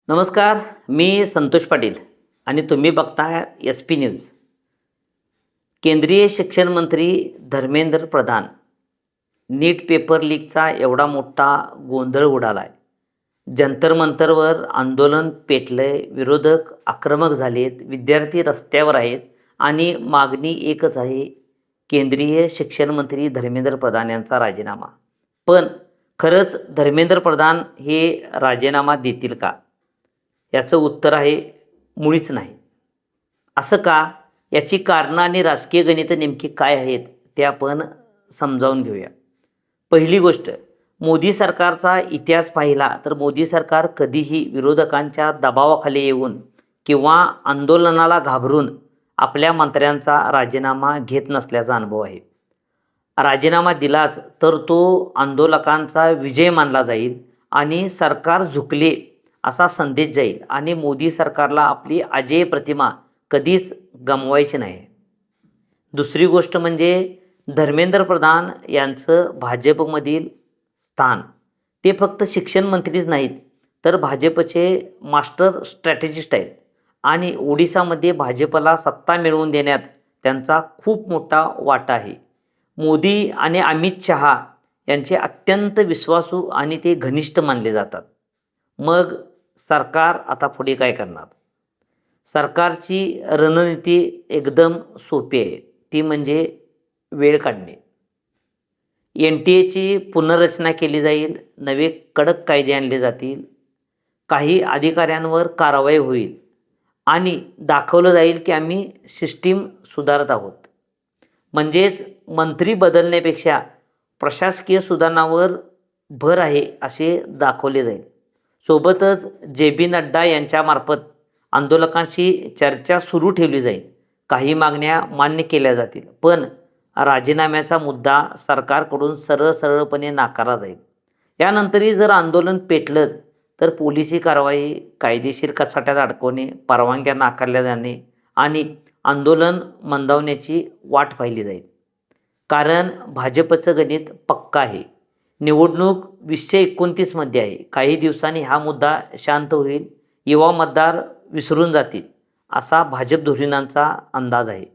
नमस्कार. मी संतोष पाटील आणि तुम्ही बघताय SP न्यूज. केंद्रीय शिक्षण मंत्री धर्मेंद्र प्रधान नीट पेपर लीकचा एवढा मोठा गोंधळ उडाला आहे. जंतर मंतरवर आंदोलन पेटलंय, विरोधक आक्रमक झालेत, विद्यार्थी रस्त्यावर आहेत आणि मागणी एकच आहे, केंद्रीय शिक्षण मंत्री धर्मेंद्र प्रधान यांचा राजीनामा. पण खरंच धर्मेंद्र प्रधान हे राजीनामा देतील का? याचं उत्तर आहे मुळीच नाही. असं का? याची कारणं आणि राजकीय गणितं नेमकी काय आहेत ते आपण समजावून घेऊया. पहिली गोष्ट, मोदी सरकारचा इतिहास पाहिला तर मोदी सरकार कधीही विरोधकांच्या दबावाखाली येऊन किंवा आंदोलनाला घाबरून आपल्या मंत्र्यांचा राजीनामा घेत नसल्याचा अनुभव आहे. राजीनामा दिलाच तर तो आंदोलकांचा विजय मानला जाईल आणि सरकार झुकले असा संदेश जाईल आणि मोदी सरकारला आपली अजेय प्रतिमा कधीच गमवायची नाही. दुसरी गोष्ट म्हणजे धर्मेंद्र प्रधान यांचं भाजपमधील स्थान. ते फक्त शिक्षण मंत्रीच नाहीत तर भाजपचे मास्टर स्ट्रॅटेजिस्ट आहेत आणि ओडिसामध्ये भाजपला सत्ता मिळवून देण्यात त्यांचा खूप मोठा वाटा आहे. मोदी आणि अमित शहा यांचे अत्यंत विश्वासू आणि ते घनिष्ठ मानले जातात. मग सरकार आता पुढे काय करणार? सरकारची रणनीती एकदम सोपी आहे, ती म्हणजे वेळ काढणे. NTAची पुनर्रचना केली जाईल, नवे कडक कायदे आणले जातील, काही अधिकाऱ्यांवर कारवाई होईल आणि दाखवलं जाईल की आम्ही सिस्टीम सुधारत आहोत. म्हणजेच मंत्री बदलण्यापेक्षा प्रशासकीय सुधारणावर भर आहे असे दाखवले जाईल. सोबतच JB नड्डा यांच्यामार्फत आंदोलकांशी चर्चा सुरू ठेवली जाईल. काही मागण्या मान्य केल्या जातील, पण राजीनाम्याचा मुद्दा सरकारकडून सरळपणे नाकारला जाईल. यानंतरही जर आंदोलन पेटलंच तर पोलिसी कारवाई, कायदेशीर कचाट्यात अडकवणे, परवानग्या नाकारल्या जाणे आणि आंदोलन मंदावण्याची वाट पाहिली जाईल. कारण भाजपचं गणित पक्का आहे. निवडणूक 2029 मध्ये आहे. काही दिवसांनी हा मुद्दा शांत होईल, युवा मतदार विसरून जातील असा भाजप धोरणांचा अंदाज आहे.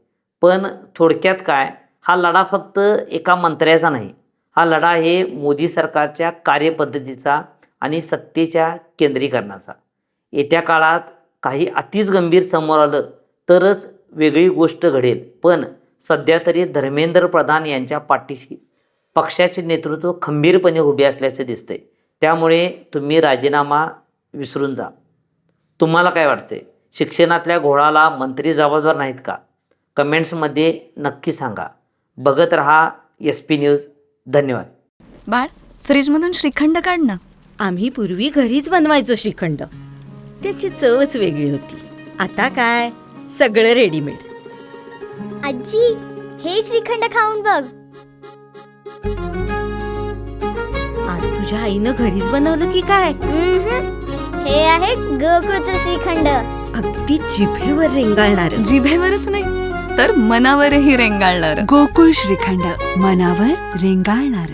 पण थोडक्यात काय, हा लढा फक्त एका मंत्र्याचा नाही, हा लढा आहे मोदी सरकारच्या कार्यपद्धतीचा आणि सत्तेच्या केंद्रीकरणाचा. येत्या काळात काही अतिच गंभीर समोर आलं तरच वेगळी गोष्ट घडेल, पण सध्या तरी धर्मेंद्र प्रधान यांच्या पाठीशी पक्षाचे नेतृत्व खंबीरपणे उभे असल्याचे दिसते. त्यामुळे तुम्ही राजीनामा विसरून जा. तुम्हाला काय वाटते? शिक्षणातल्या घोळाला मंत्री जबाबदार नाहीत का? कमेंट्समध्ये नक्की सांगा. बघत रहा SP न्यूज. धन्यवाद. बाळ, फ्रीजमधून श्रीखंड काढ ना. आम्ही पूर्वी घरीच बनवायचो श्रीखंड, त्याची चवच वेगळी होती. आता काय सगळं रेडीमेड. आजी, हे श्रीखंड खाऊन बघ. आज तुझ्या आईनं घरीच बनवलं की काय? हे आहे गोकुळचं श्रीखंड. अगदी जिभेवर रेंगाळणार. जिभेवरच नाही तर मनावरही रेंगाळणार. गोकुळ श्रीखंड, मनावर रेंगाळणार.